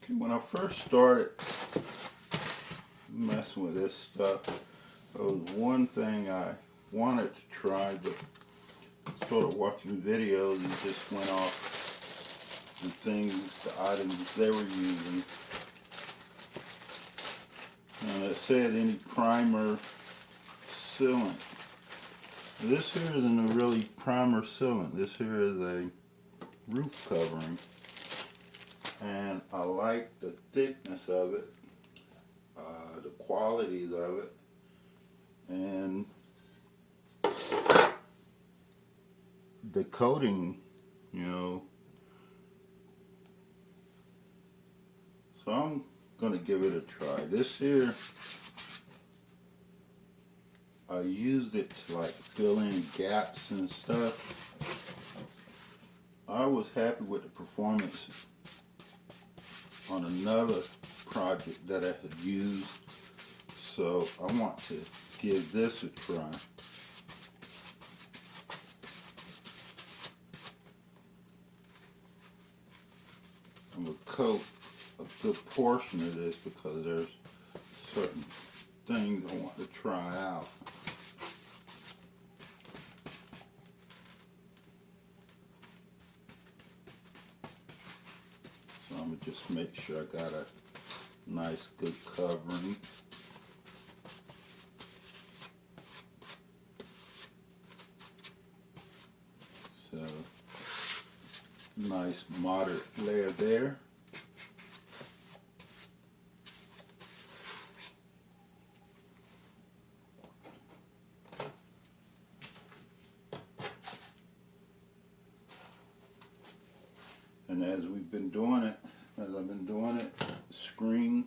Okay, when I first started messing with this stuff, there was one thing I wanted to try, but sort of watching videos and just went off the things, the items they were using. And it said any primer sealant. This here isn't a really primer sealant. This here is a roof covering. And I like the thickness of it, the qualities of it, and the coating, you know. So I'm going to give it a try. This here, I used it to like fill in gaps and stuff. I was happy with the performance on another project that I had used, so I want to give this a try. I'm going to coat a good portion of this because there's certain things I want to try out. So I'm going to just make sure I got a nice good covering. So nice moderate layer there. And as we've been doing it, as I've been doing it, screen.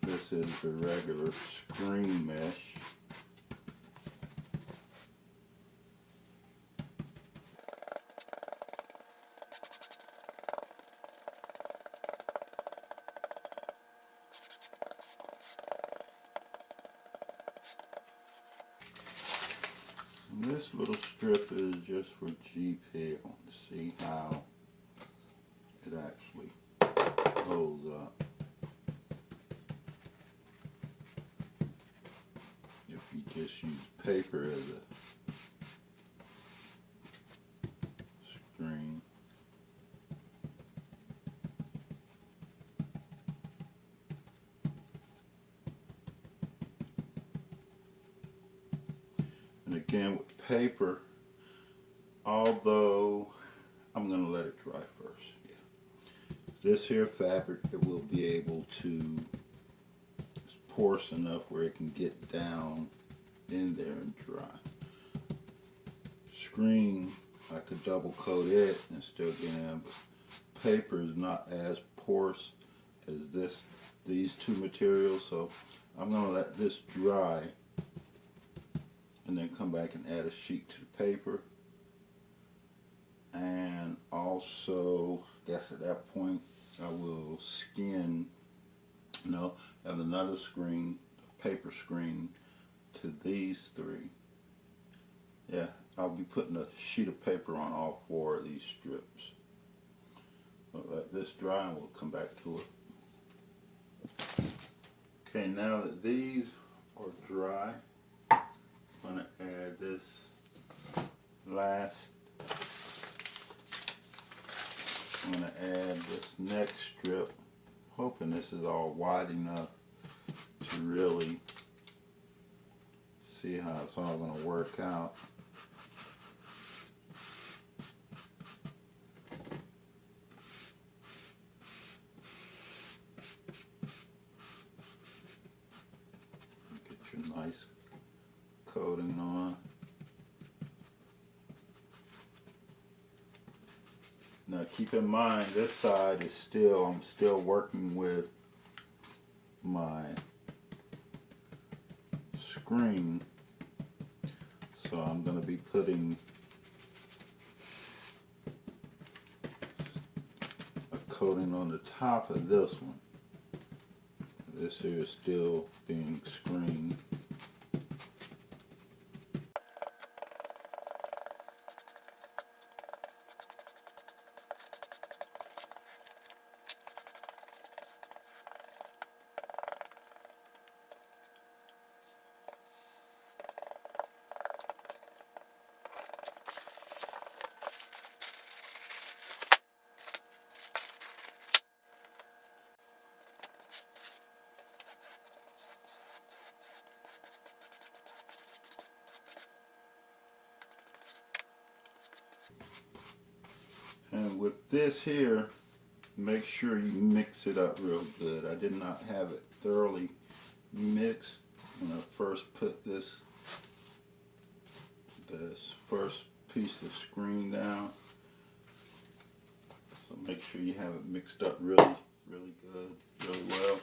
This is the regular screen mesh. And this little strip is just for GP. I want to see how it actually holds up. If you just use paper as a screen. And again with paper, although I'm going to let it dry first. Yeah. This here fabric, it will be able to porous enough where it can get down in there and dry. Screen, I could double coat it and still get in, but paper is not as porous as these two materials, so I'm going to let this dry and then come back and add a sheet to the paper. And also, I guess at that point I will skin, have another screen, a paper screen to these three. Yeah, I'll be putting a sheet of paper on all four of these strips. I'll let this dry and we'll come back to it. Okay, now that these are dry, I'm going to add this last this is all wide enough to really see how it's all going to work out. Get your nice coating on. Now keep in mind, this side is still, I'm still working with my screen, so I'm going to be putting a coating on the top of this one. This here is still being screened. And with this here, make sure you mix it up real good. I did not have it thoroughly mixed when I first put this first piece of screen down. So make sure you have it mixed up really good, really well.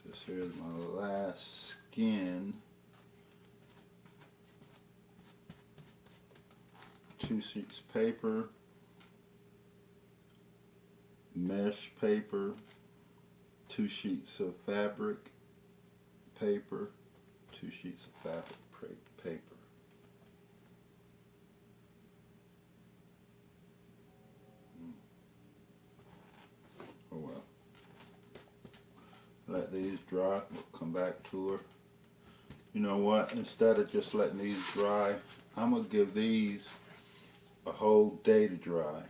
This here is my last skin. 2 sheets of paper, mesh paper, 2 sheets of fabric paper, 2 sheets of fabric paper. Oh well. Let these dry. We'll come back to her. You know what? Instead of just letting these dry, I'm going to give these a whole day to dry,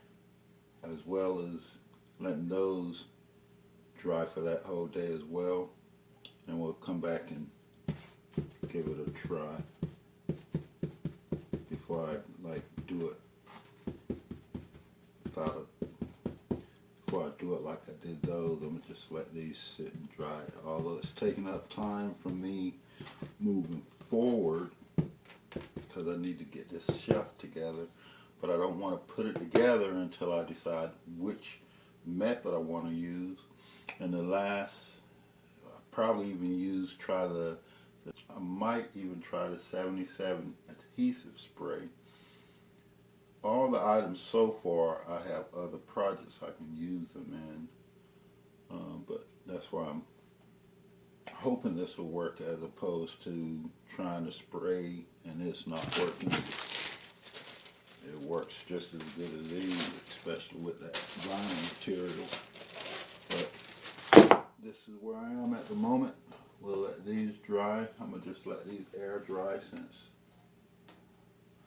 as well as letting those dry for that whole day as well. And we'll come back and give it a try before I do it without before I do it like I did those. I'm gonna just let these sit and dry. Although it's taking up time from me moving forward because I need to get this shelf together, but I don't want to put it together until I decide which method I want to use. And the last, I probably even I might even try the 77 adhesive spray. All the items so far, I have other projects I can use them in, but that's why I'm hoping this will work as opposed to trying to spray and it's not working. It works just as good as these, especially with that vinyl material. But this is where I am at the moment. We'll let these dry. I'm going to just let these air dry since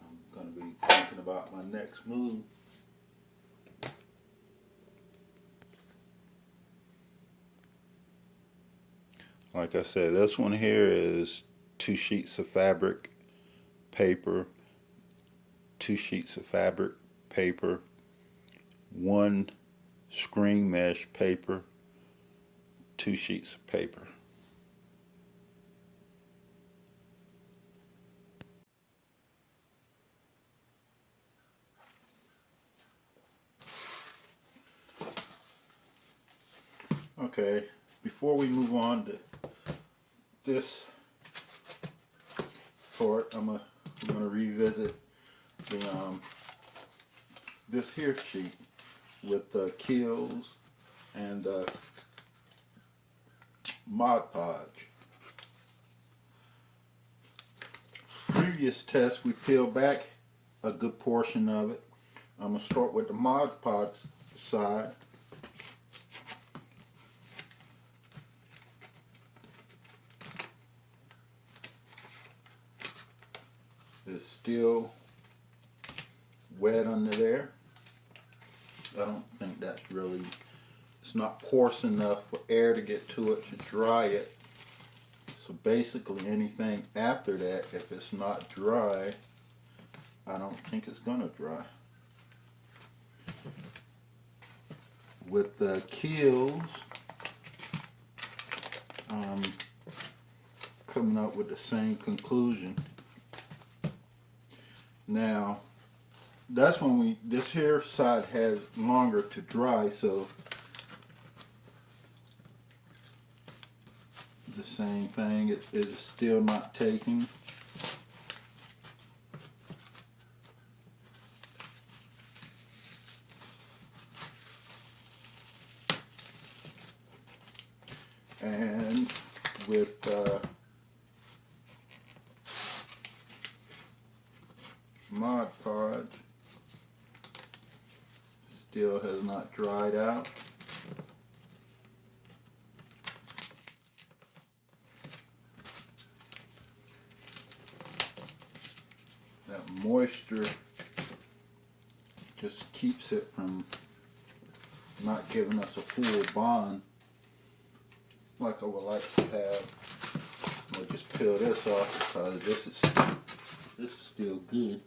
I'm going to be thinking about my next move. Like I said, this one here is 2 sheets of fabric paper, 2 sheets of fabric paper, 1 screen mesh paper, 2 sheets of paper. Okay, before we move on to this part, we're gonna revisit the this here sheet with the keels and the Mod Podge. Previous test, we peeled back a good portion of it. I'm gonna start with the Mod Podge side. It's still wet under there. I don't think that's really, it's not porous enough for air to get to it to dry it. So basically anything after that, if it's not dry, I don't think it's gonna dry. With the keels, coming up with the same conclusion. Now, that's when this here side has longer to dry, so the same thing, it is still not taking. And with Mod Podge, still has not dried out. That moisture just keeps it from not giving us a full bond like I would like to have. I'll just peel this off because this is still good.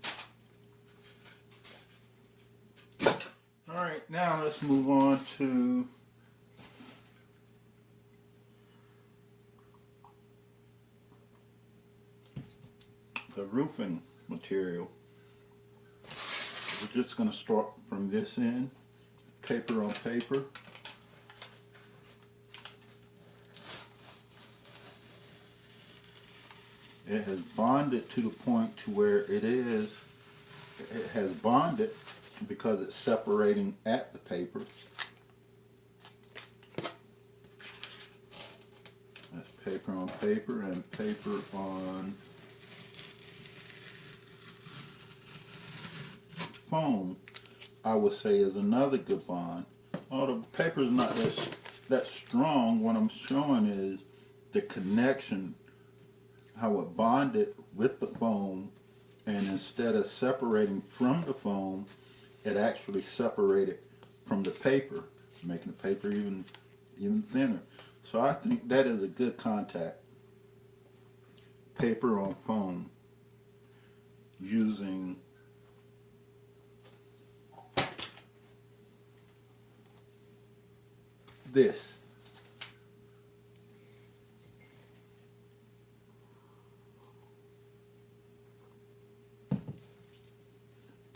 Alright, now let's move on to the roofing material. We're just going to start from this end, paper on paper. It has bonded to the point to where it has bonded because it's separating at the paper. That's paper on paper, and paper on foam, I would say, is another good bond. Although the paper is not that strong, what I'm showing is the connection, how it bonded with the foam, and instead of separating from the foam, it actually separated from the paper, making the paper even thinner. So I think that is a good contact. Paper on foam using this.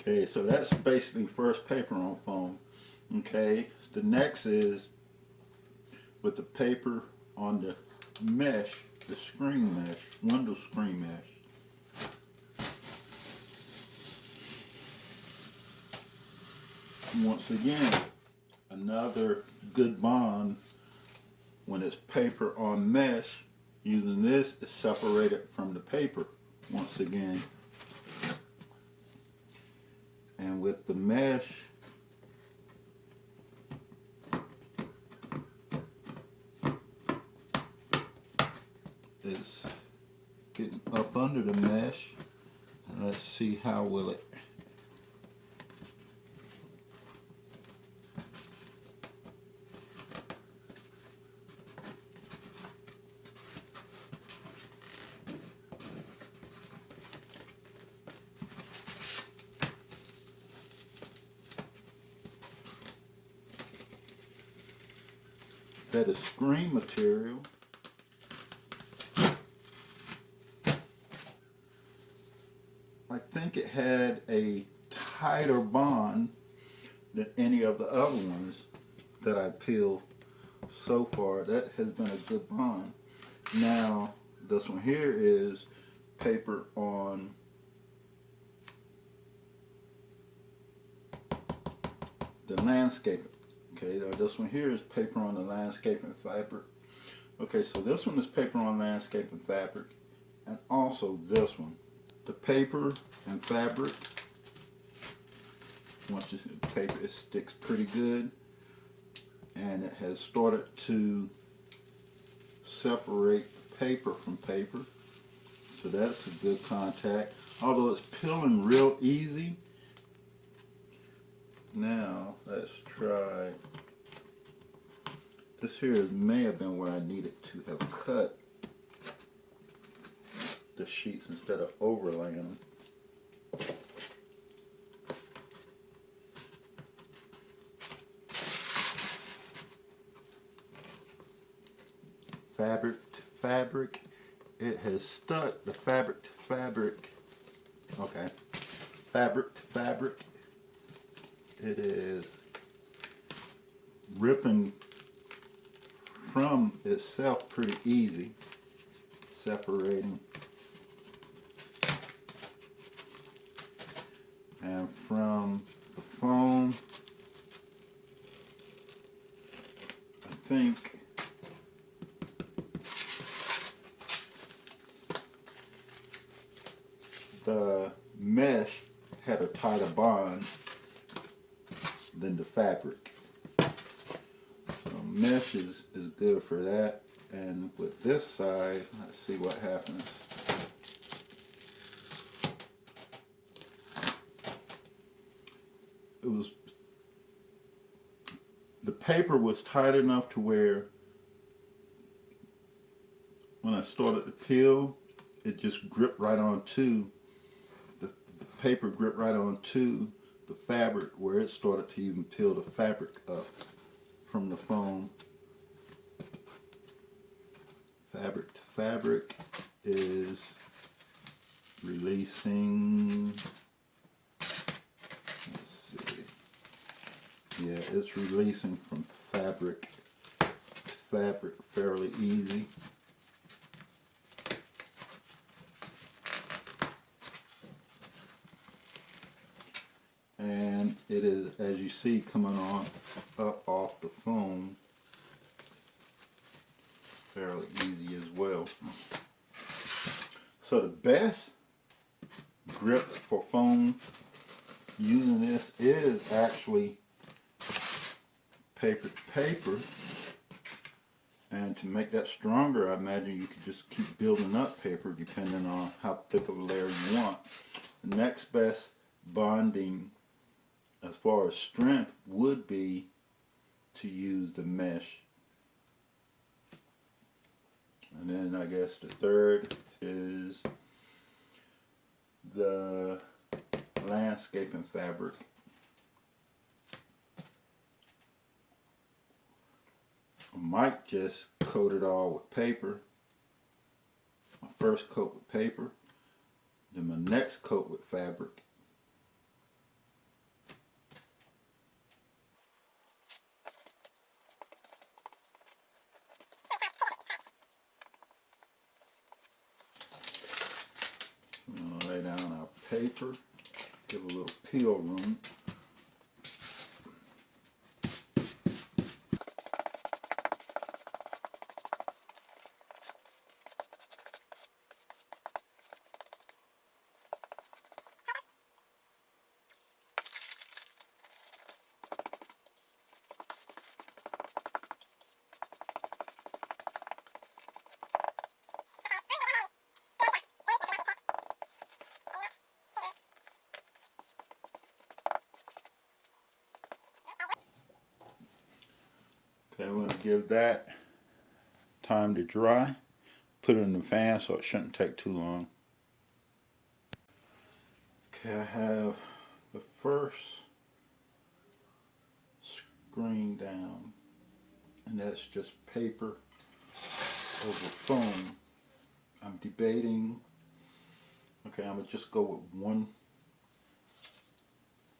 Okay, so that's basically first paper on foam. Okay, so the next is with the paper on the mesh, the screen mesh, window screen mesh. Once again, another good bond when it's paper on mesh. Using this, it's separated from the paper once again. And with the mesh, it's getting up under the mesh. And let's see how will it. That is screen material. I think it had a tighter bond than any of the other ones that I peeled so far that has been a good bond. Now this one here is paper on the landscaping. Okay, this one here is paper on the landscaping fabric. Okay, so this one is paper on landscaping fabric, and also this one. The paper and fabric, once you see the paper, it sticks pretty good, and it has started to separate paper from paper, so that's a good contact. Although it's peeling real easy. Now let's try this here. May have been where I needed to have cut the sheets instead of overlaying them. Fabric to fabric, it has stuck. The fabric to fabric, okay, fabric to fabric, it is ripping from itself pretty easy, separating. And from the foam, I think the mesh had a tighter bond than the fabric. So mesh is good for that. And with this side, let's see what happens. The paper was tight enough to where when I started to peel, it just gripped right onto the paper, gripped right onto the fabric, where it started to even peel the fabric up from the foam. Fabric to fabric is releasing. Yeah, it's releasing from fabric to fabric fairly easy. And it is, as you see, coming on up off the foam fairly easy as well. So the best grip for foam using this is actually paper to paper, and to make that stronger, I imagine you could just keep building up paper depending on how thick of a layer you want. The next best bonding as far as strength would be to use the mesh. And then I guess the third is the landscaping fabric. I might just coat it all with paper. My first coat with paper, then my next coat with fabric. I'm going to lay down our paper, give a little peel room. Okay, I'm going to give that time to dry. Put it in the fan so it shouldn't take too long. Okay, I have the first screen down, and that's just paper over foam. I'm debating. Okay, I'm gonna just go with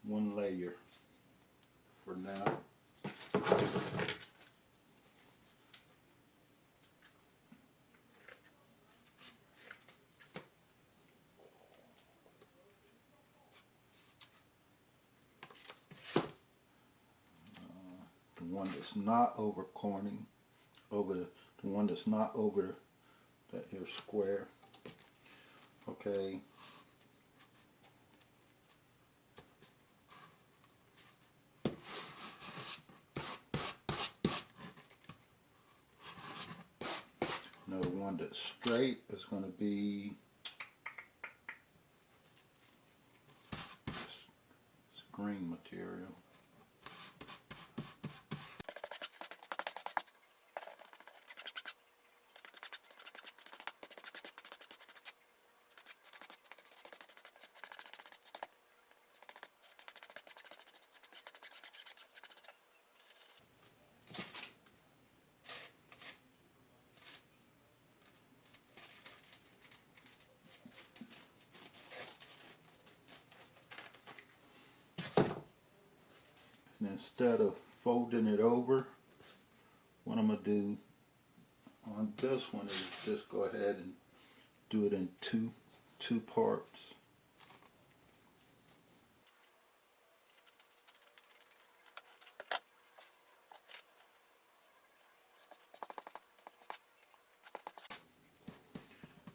one layer for now. one that's not over corning, over the one that's not over that here square. Okay. Now the one that's straight is going to be this green material. And instead of folding it over, what I'm going to do on this one is just go ahead and do it in two parts.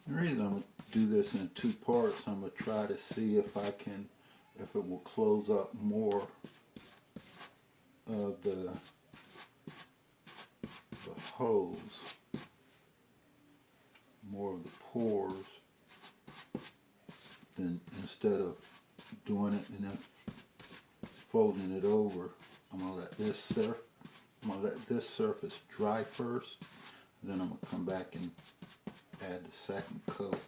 The reason I'm going to do this in two parts, I'm going to try to see if it will close up more of the holes, more of the pores, than instead of doing it and then folding it over. I'm gonna let this surface dry first, then I'm gonna come back and add the second coat.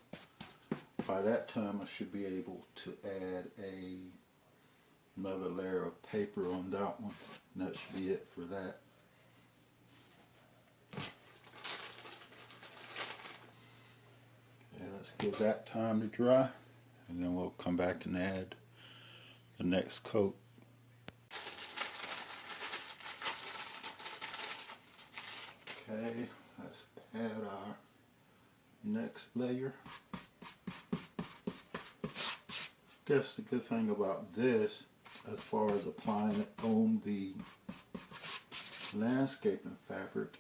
By that time I should be able to add another layer of paper on that one, and that should be it for that. Okay, let's give that time to dry, and then we'll come back and add the next coat. Okay, let's add our next layer. I guess the good thing about this, as far as applying it on the landscaping fabric,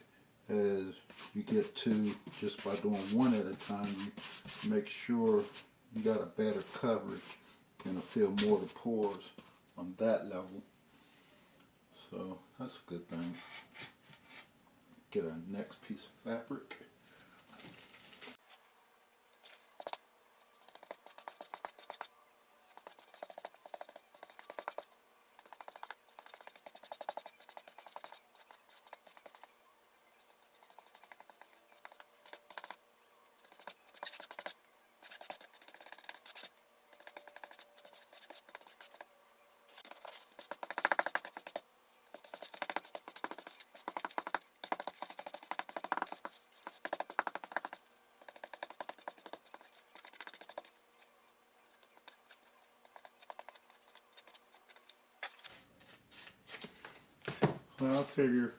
is you get to, just by doing one at a time, you make sure you got a better coverage and it'll fill more of the pores on that level. So that's a good thing. Get our next piece of fabric. Well, I figure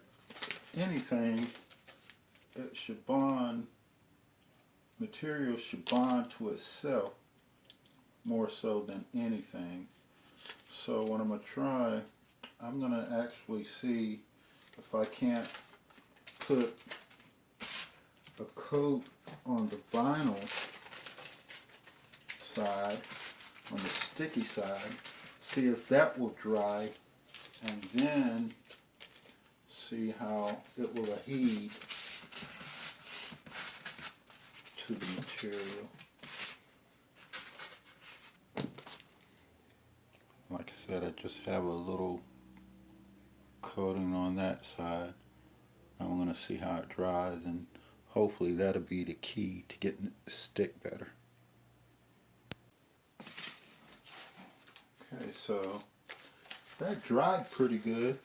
anything that should bond, material should bond to itself more so than anything. So what I'm going to try, I'm going to actually see if I can't put a coat on the vinyl side, on the sticky side, see if that will dry, and then see how it will adhere to the material. Like I said, I just have a little coating on that side. I'm going to see how it dries, and hopefully that'll be the key to getting it to stick better. Okay, so that dried pretty good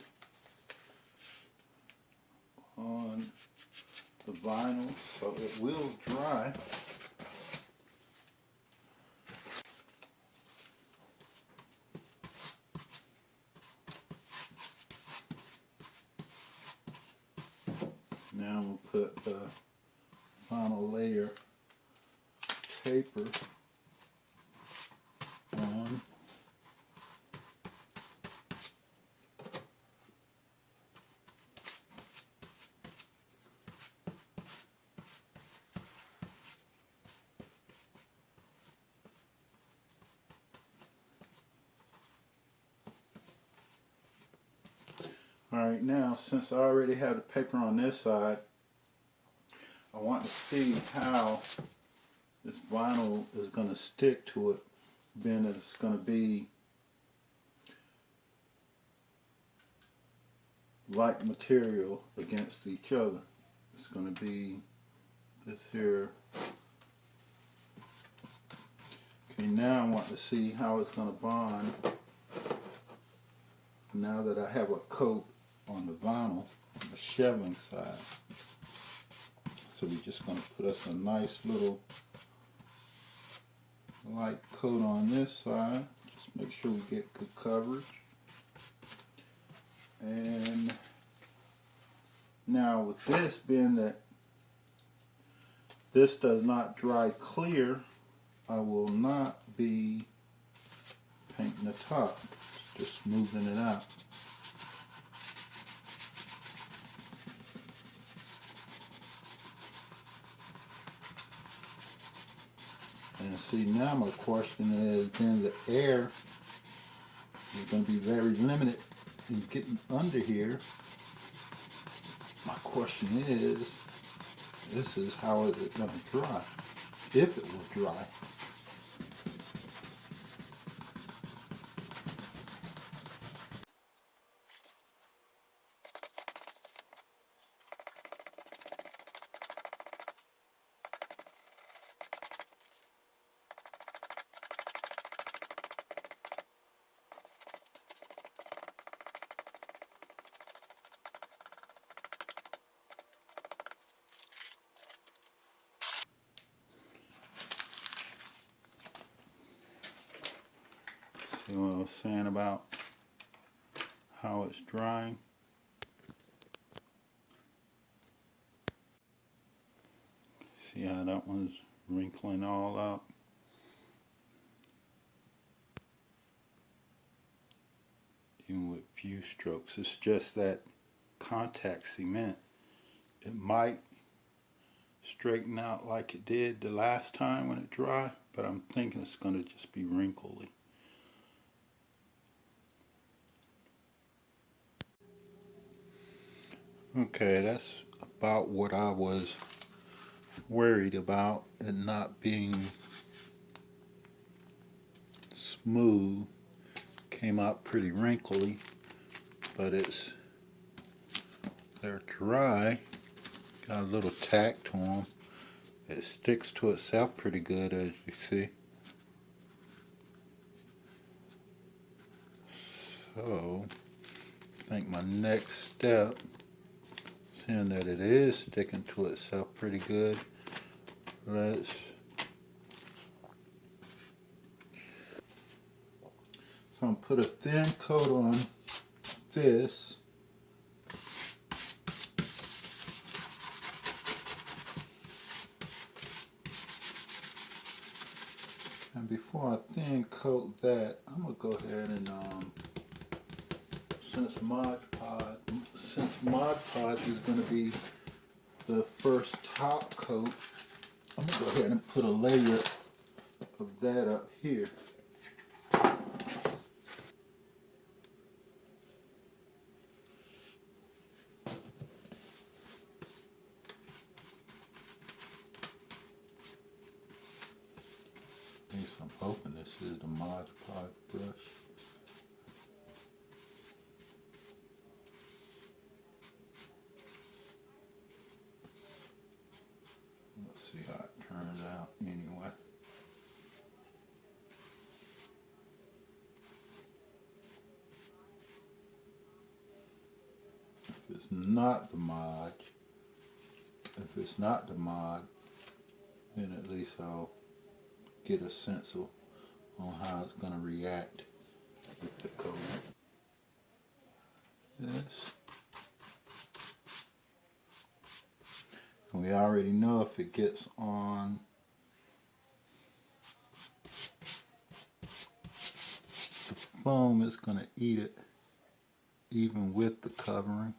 on the vinyl, so it will dry. Now we'll put the final layer paper on. Alright, now since I already have the paper on this side, I want to see how this vinyl is going to stick to it, being that it's going to be like material against each other. It's going to be this here. Okay, now I want to see how it's going to bond now that I have a coat on the vinyl on the shelving side. So we're just going to put us a nice little light coat on this side. Just make sure we get good coverage. And now with this being that this does not dry clear, I will not be painting the top, just smoothing it out. And see, now my question is, then the air is going to be very limited in getting under here. My question is, this is how is it going to dry, if it will dry. See what I was saying about how it's drying? See how that one's wrinkling all up? Even with few strokes. It's just that contact cement. It might straighten out like it did the last time when it dried, but I'm thinking it's going to just be wrinkly. Okay, that's about what I was worried about, it not being smooth. Came out pretty wrinkly, but they're dry. Got a little tack to them. It sticks to itself pretty good, as you see. So I think my next step, seeing that it is sticking to itself pretty good, let's so I'm gonna put a thin coat on this. And before I thin coat that, I'm gonna go ahead and since Mod Podge is gonna be the first top coat, I'm gonna go ahead and put a layer of that up here. At least I'm hoping this is the Mod Podge brush. Let's see how it turns out anyway. If it's not the mod, then at least I'll get a sense of on how it's going to react with the coat. Yes. And we already know if it gets on the foam, it's going to eat it even with the covering.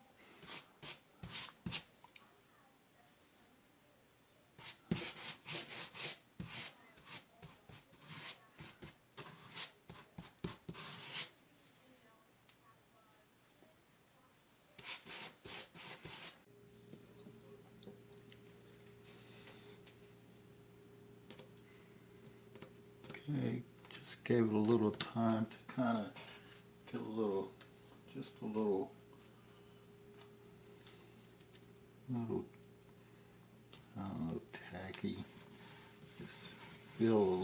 Okay, just gave it a little time to kind of get a little, just a little, I don't know, tacky. Just feel a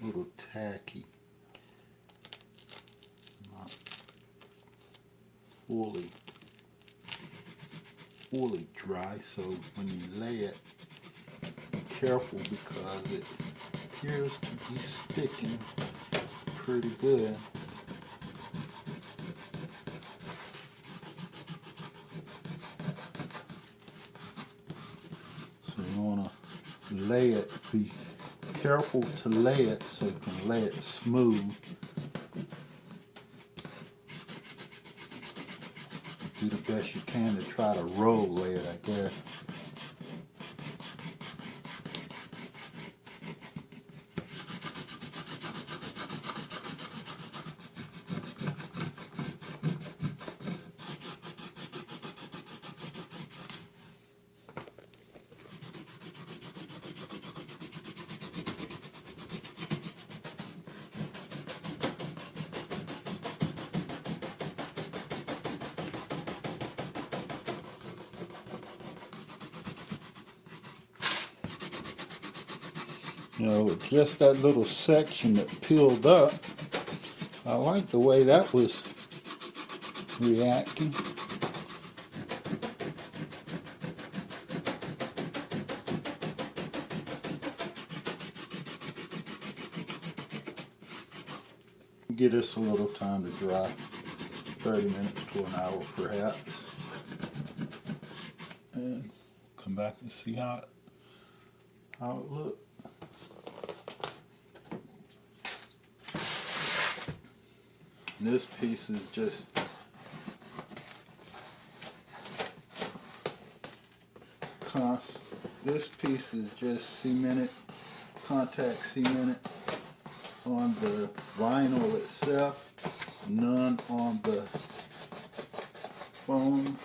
little tacky. Not fully dry, so when you lay it, be careful because it appears to be sticking pretty good. So you want to lay it, be careful to lay it so you can lay it smooth. Do the best you can to try to roll lay it, I guess. You know, just that little section that peeled up, I like the way that was reacting. Give this a little time to dry, 30 minutes to an hour perhaps, and come back and see how it looks. This piece is just this piece is just cemented, contact cemented on the vinyl itself, none on the foam.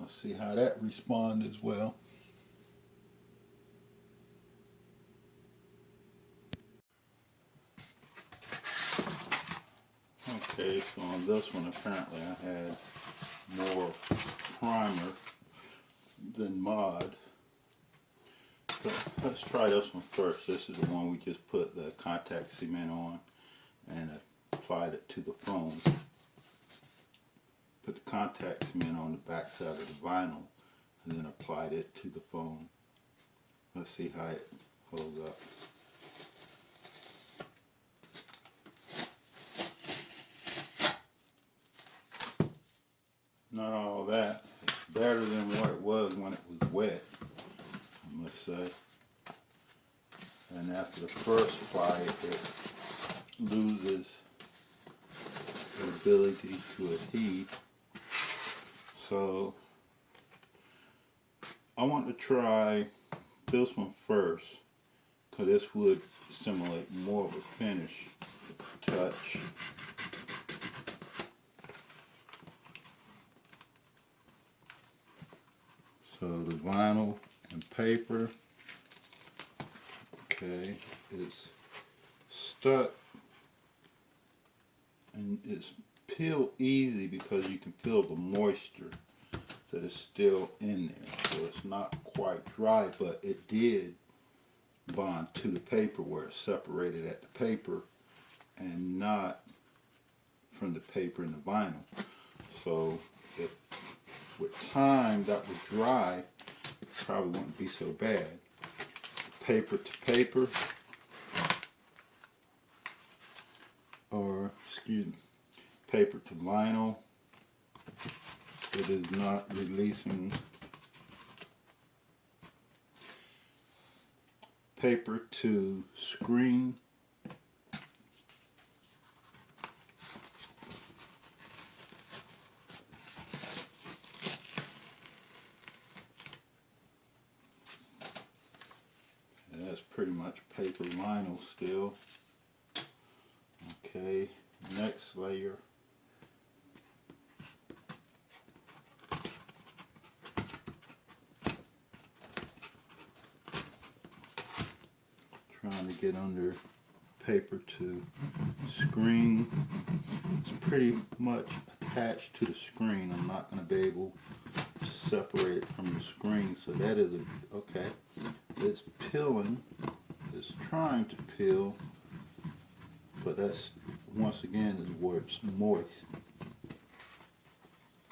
Let's see how that responds as well. Okay, so on this one apparently I had more primer than mod. But let's try this one first. This is the one we just put the contact cement on and applied it to the foam. Put the contact cement on the back side of the vinyl and then applied it to the foam. Let's see how it holds up. Not all that. It's better than what it was when it was wet, I must say. And after the first apply, it loses the ability to adhere. So I want to try this one first, because this would simulate more of a finish touch. So the vinyl and paper, okay, is stuck and it's peel easy because you can feel the moisture that is still in there. So it's not quite dry, but it did bond to the paper where it's separated at the paper and not from the paper and the vinyl. So if with time that was dry, it probably wouldn't be so bad. Paper to paper, or excuse me, paper to vinyl, it is not releasing. Paper to screen, and that's pretty much paper vinyl still. Okay, next layer. trying to get under paper to screen. It's pretty much attached to the screen. I'm not going to be able to separate it from the screen, so that is okay. It's peeling. It's trying to peel, but that's once again is where it's moist.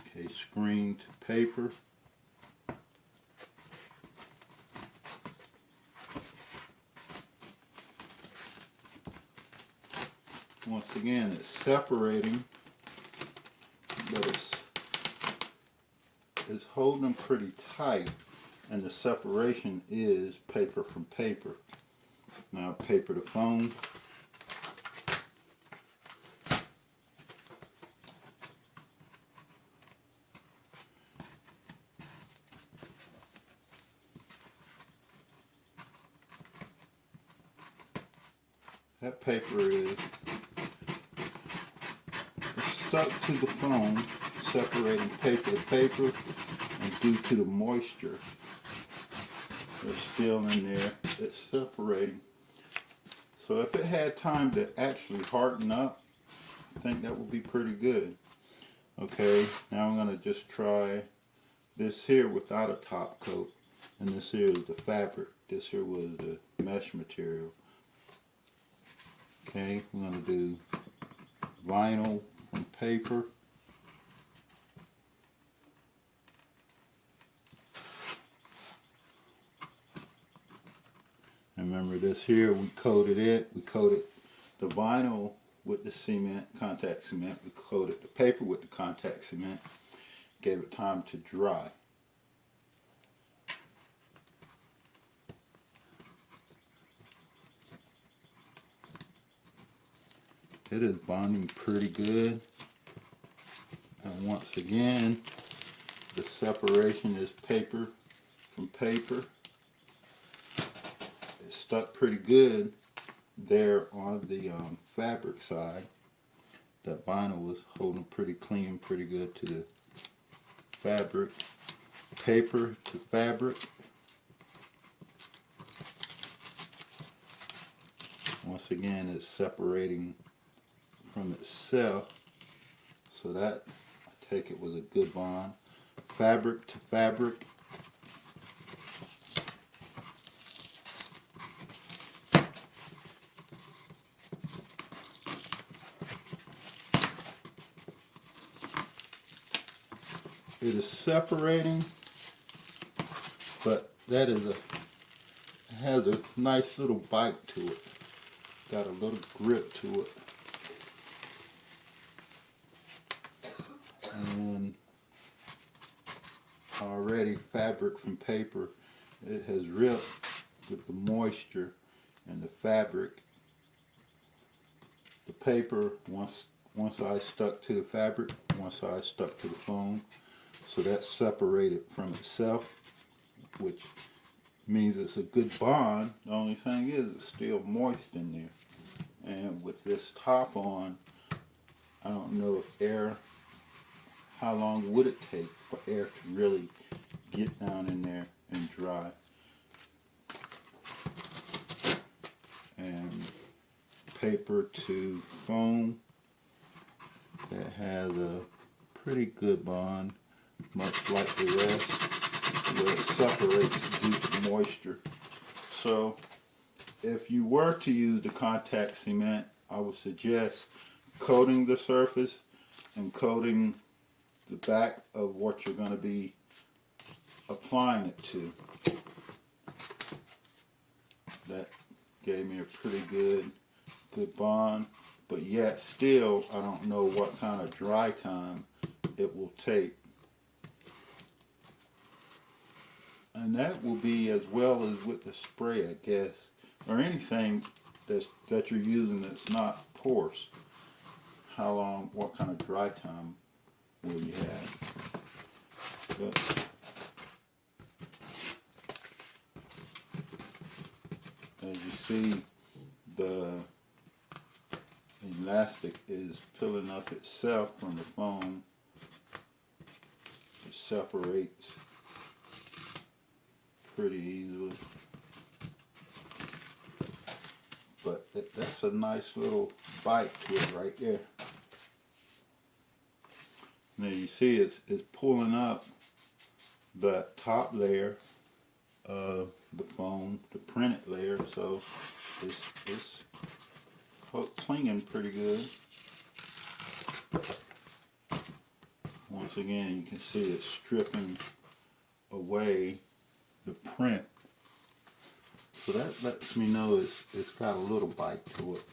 Okay, screen to paper. Once again, it's separating, but it's holding pretty tight, and the separation is paper from paper. Now paper to foam. That paper is stuck to the foam, separating paper to paper, and due to the moisture that's still in there, it's separating. So if it had time to actually harden up, I think that would be pretty good. Okay, now I'm going to just try this here without a top coat, and this here is the fabric. This here was the mesh material. Okay, we're going to do vinyl from paper. And remember this here, we coated it. We coated the vinyl with the cement, contact cement. We coated the paper with the contact cement. Gave it time to dry. It is bonding pretty good. And once again, the separation is paper from paper. It's stuck pretty good there on the fabric side. That vinyl was holding pretty clean, pretty good to the fabric. Paper to fabric. Once again, it's separating from itself, so that I take it was a good bond. Fabric to fabric. It is separating, but that is it has a nice little bite to it. Got a little grip to it. And already fabric from paper, it has ripped with the moisture and the fabric. The paper, one side stuck to the fabric, one side stuck to the foam, so that's separated from itself, which means it's a good bond. The only thing is it's still moist in there. And with this top on, I don't know if air, how long would it take for air to really get down in there and dry. And paper to foam, that has a pretty good bond, much like the rest, where it separates due to moisture. So if you were to use the contact cement, I would suggest coating the surface and coating the back of what you're going to be applying it to. That gave me a pretty good bond, but yet still I don't know what kind of dry time it will take. And that will be as well as with the spray, I guess, or anything that you're using that's not porous. How long, what kind of dry time will you have? But as you see, the elastic is peeling up itself from the foam. It separates pretty easily. that's a nice little bite to it right there. Now you see it's pulling up the top layer of the foam, the printed layer, so it's clinging pretty good. Once again, you can see it's stripping away the print. So that lets me know it's got a little bite to it.